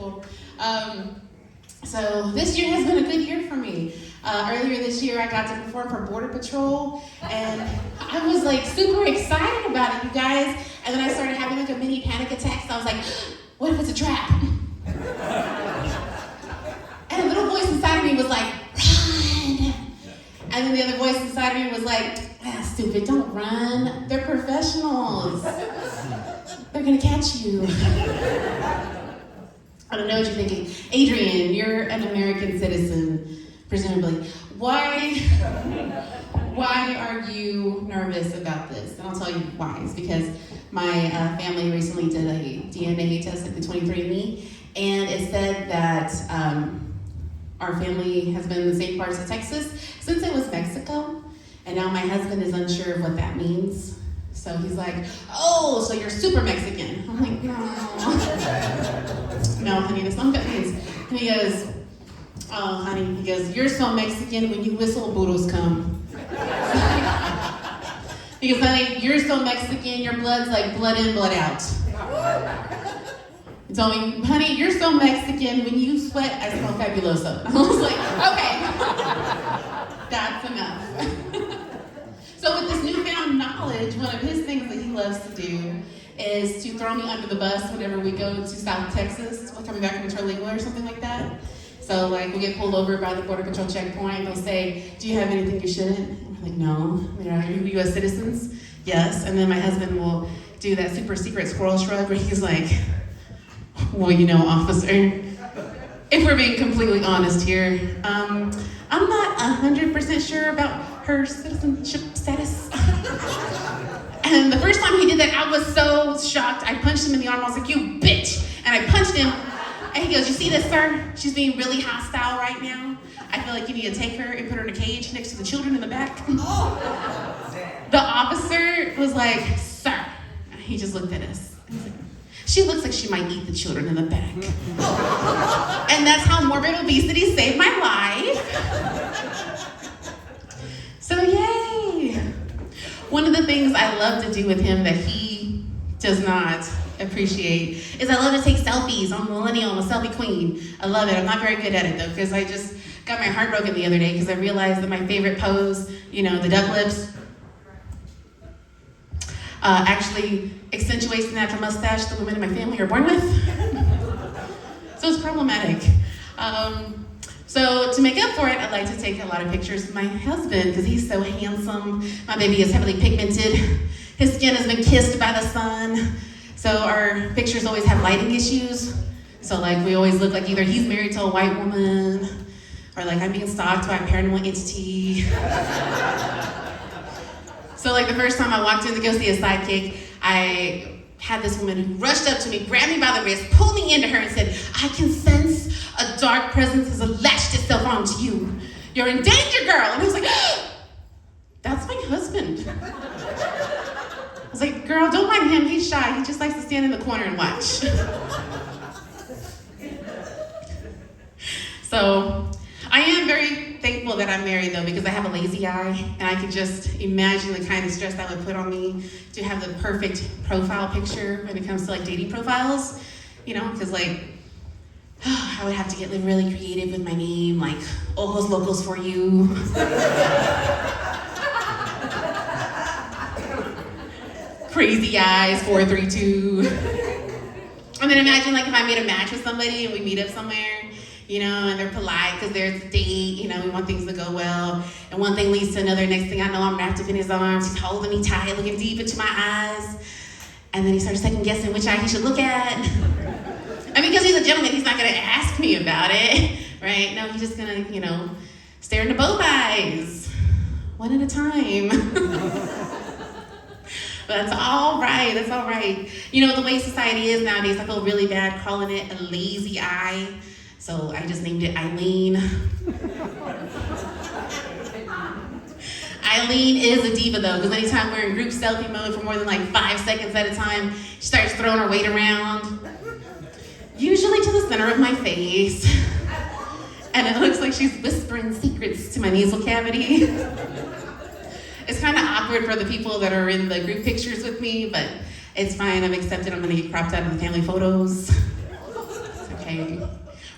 cool. So this year has been a good year for me. Earlier this year, I got to perform for Border Patrol, and I was like super excited about it, you guys. And then I started having like a mini panic attack. So I was like, what if it's a trap? And a little voice inside of me was like, run. And then the other voice inside of me was like, stupid, don't run. They're professionals. They're gonna catch you. I don't know what you're thinking. Adrian, you're an American citizen, presumably. Why are you nervous about this? And I'll tell you why. It's because my family recently did a DNA test at the 23andMe, and it said that our family has been in the same parts of Texas since it was Mexico, and now my husband is unsure of what that means. So he's like, oh, so you're super Mexican. I'm like, no. No, honey, that's not what that means. And he goes, oh, honey, he goes, you're so Mexican, when you whistle, burros come. He goes, honey, you're so Mexican, your blood's like blood in, blood out. He told me, honey, you're so Mexican, when you sweat, I smell fabuloso. I was like, okay, that's enough. So with this newfound knowledge, one of his things that he loves to do is to throw me under the bus whenever we go to South Texas, like coming back from Terligua or something like that. So like we'll get pulled over by the Border Patrol checkpoint. They'll say, do you have anything you shouldn't? And we're like, no. Are you U.S. citizens? Yes. And then my husband will do that super secret squirrel shrug where he's like, well, you know, officer, if we're being completely honest here, I'm not 100% sure about her citizenship status. And the first time he did that, I was so shocked. I punched him in the arm. I was like, you bitch. And I punched him. And he goes, you see this, sir? She's being really hostile right now. I feel like you need to take her and put her in a cage next to the children in the back. The officer was like, sir. And he just looked at us. He's like, she looks like she might eat the children in the back. And that's how morbid obesity saved my life. So yay. One of the things I love to do with him that he does not appreciate is I love to take selfies. I'm a millennial, I'm a selfie queen. I love it. I'm not very good at it though, because I just got my heart broken the other day because I realized that my favorite pose, you know, the duck lips, actually accentuates the natural mustache the women in my family are born with. So it's problematic. So to make up for it, I like to take a lot of pictures of my husband because he's so handsome. My baby is heavily pigmented. His skin has been kissed by the sun. So our pictures always have lighting issues. So like we always look like either he's married to a white woman or like I'm being stalked by a paranormal entity. So like the first time I walked in to go see a sidekick, I had this woman who rushed up to me, grabbed me by the wrist, pulled me into her and said, I can sense a dark presence has latched itself onto you. You're in danger, girl. And I was like, that's my husband. I was like, girl, don't mind him, he's shy. He just likes to stand in the corner and watch. So I am very thankful that I'm married though, because I have a lazy eye and I can just imagine the kind of stress that would put on me to have the perfect profile picture when it comes to like dating profiles, you know, because like, I would have to get really creative with my name, like ojos locos for you. Crazy eyes, 432. And then imagine like if I made a match with somebody and we meet up somewhere, you know, and they're polite because there's a date, you know, we want things to go well. And one thing leads to another. Next thing I know, I'm wrapped up in his arms. He's holding me tight, looking deep into my eyes. And then he starts second guessing which eye he should look at. And because he's a gentleman, he's not gonna ask me about it, right? No, he's just gonna, you know, stare into both eyes, one at a time. But that's all right, that's all right. You know, the way society is nowadays, I feel really bad calling it a lazy eye. So I just named it Eileen. Eileen is a diva though, because anytime we're in group selfie mode for more than like 5 seconds at a time, she starts throwing her weight around. Usually to the center of my face. And it looks like she's whispering secrets to my nasal cavity. It's kind of awkward for the people that are in the group pictures with me, but it's fine, I've accepted I'm gonna get cropped out of the family photos. It's okay. okay?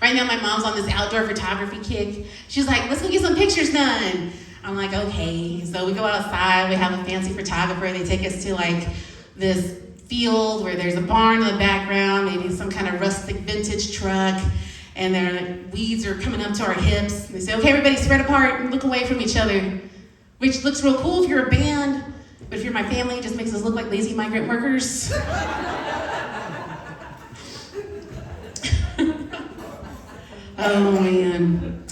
Right now, my mom's on this outdoor photography kick. She's like, let's go get some pictures done. I'm like, okay. So we go outside, we have a fancy photographer. They take us to like this field where there's a barn in the background, maybe some kind of rustic vintage truck, and their weeds are coming up to our hips. They say, okay, everybody spread apart and look away from each other, which looks real cool if you're a band, but if you're my family, it just makes us look like lazy migrant workers. Oh man.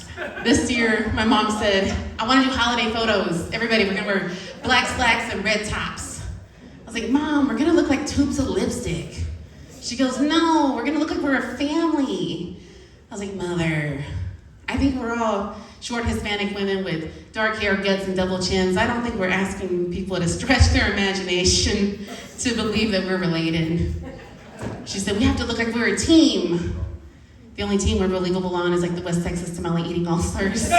This year, my mom said, I want to do holiday photos. Everybody, we're gonna wear black slacks and red tops. I was like, Mom, we're gonna look like tubes of lipstick. She goes, no, we're gonna look like we're a family. I was like, Mother, I think we're all short Hispanic women with dark hair, guts, and double chins. I don't think we're asking people to stretch their imagination to believe that we're related. She said, we have to look like we're a team. The only team we're believable on is like the West Texas Tamale Eating All-Stars.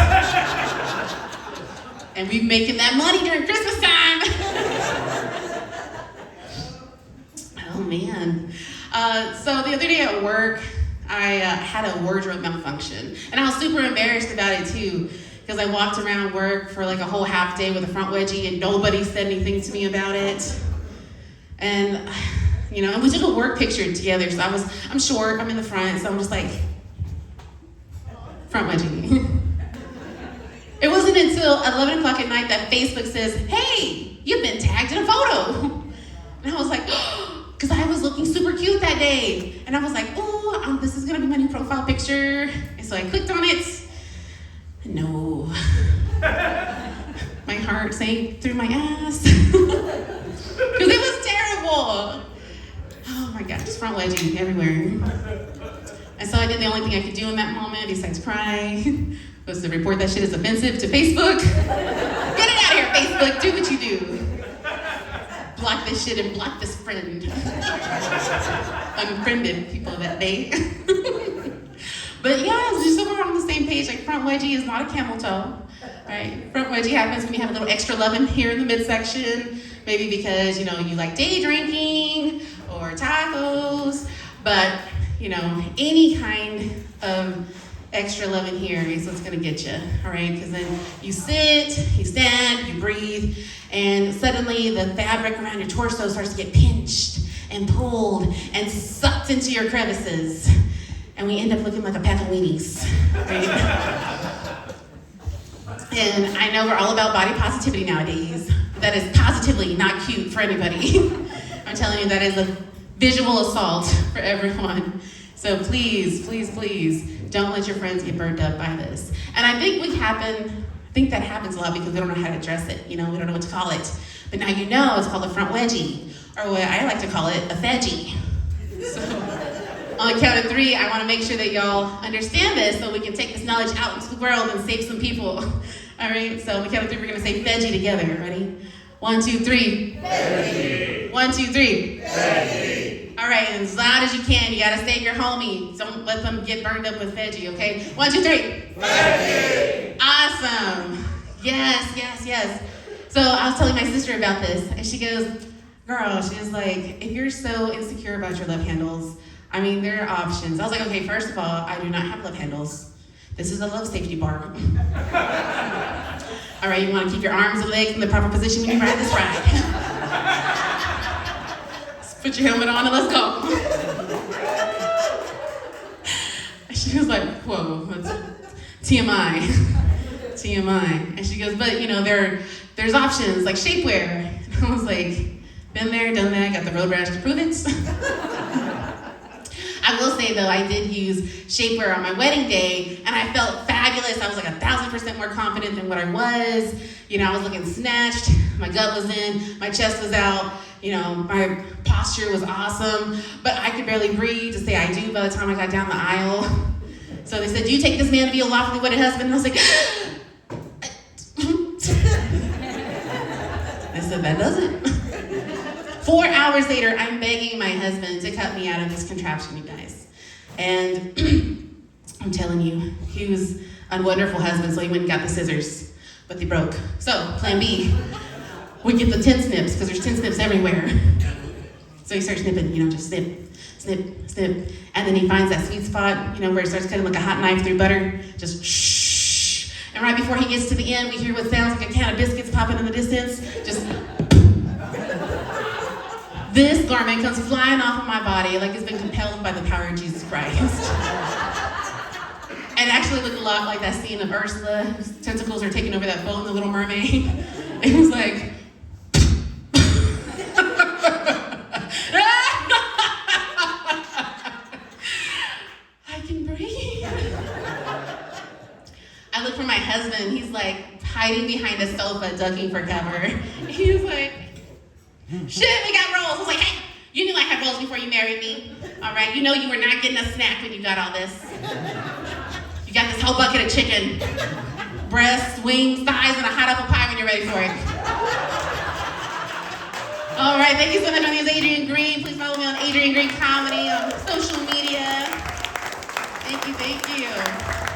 And we're making that money during Christmas time. Oh man. So the other day at work, I had a wardrobe malfunction. And I was super embarrassed about it too, because I walked around work for like a whole half day with a front wedgie and nobody said anything to me about it. And and we took a work picture together. So I'm short, I'm in the front, so I'm just like, front wedgie. It wasn't until 11 o'clock at night that Facebook says, hey, you've been tagged in a photo. And I was like, because I was looking super cute that day. And I was like, oh, this is gonna be my new profile picture. And so I clicked on it. No. My heart sank through my ass. Because it was terrible. Oh my God, just front wedging everywhere. And so I did the only thing I could do in that moment, besides cry, was to report that shit as offensive to Facebook. Get it out of here, Facebook, do what you do. Block this shit and block this friend. Unfriended people that day. But yeah, just so we're on the same page, like front wedgie is not a camel toe. Right? Front wedgie happens when you have a little extra loving here in the midsection, maybe because you like day drinking or tacos, but any kind of extra loving here is what's gonna get you, all right? Because then you sit, you stand, you breathe, and suddenly the fabric around your torso starts to get pinched and pulled and sucked into your crevices, and we end up looking like a pack of weenies, right? And I know we're all about body positivity nowadays. That is positively not cute for anybody. I'm telling you, that is a visual assault for everyone. So please, please, please, don't let your friends get burned up by this. And I think that happens a lot because we don't know how to address it. We don't know what to call it. But now it's called a front wedgie, or what I like to call it, a fedgie. So on the count of 3, I want to make sure that y'all understand this so we can take this knowledge out into the world and save some people. All right, so on the count of 3, we're gonna say veggie together. Ready? 1, 2, 3. Veggie. 1, 2, 3. Veggie. All right, and as loud as you can. You gotta save your homie. Don't let them get burned up with veggie, okay? 1, 2, 3. Veggie. Awesome. Yes, yes, yes. So I was telling my sister about this, and she goes, girl, she was like, if you're so insecure about your love handles, there are options. I was like, okay, first of all, I do not have love handles. This is a love safety bar. All right, you want to keep your arms and legs in the proper position when you ride this ride. Just put your helmet on and let's go. She was like, whoa, that's TMI. TMI. And she goes, but there's options like shapewear. And I was like, been there, done that, got the road rash to prove it. I will say though, I did use shapewear on my wedding day, and I felt fabulous. I was like 1,000% more confident than what I was. I was looking snatched, my gut was in, my chest was out, my posture was awesome, but I could barely breathe to say I do by the time I got down the aisle. So they said, do you take this man to be a lawfully wedded husband? And I was like, I said, that doesn't. 4 hours later, I'm begging my husband to cut me out of this contraption, you guys. And I'm telling you, he was a wonderful husband, so he went and got the scissors, but they broke. So, plan B, we get the tin snips, because there's tin snips everywhere. So he starts snipping, just snip, snip, snip. And then he finds that sweet spot, where he starts cutting like a hot knife through butter, just shh. And right before he gets to the end, we hear what sounds like a can of biscuits popping in the distance, just. This garment comes flying off of my body like it's been compelled by the power of Jesus Christ. It actually looked a lot like that scene of Ursula, whose tentacles are taking over that boat in The Little Mermaid. It was like, I can breathe. I look for my husband. He's like hiding behind a sofa, ducking for cover. He was like, shit, we got rolls. I was like, hey, you knew I had rolls before you married me. All right, you know you were not getting a snack when you got all this. You got this whole bucket of chicken, breasts, wings, thighs, and a hot apple pie when you're ready for it. All right, thank you so much. My name is Adrienne Green. Please follow me on Adrienne Green Comedy on social media. Thank you.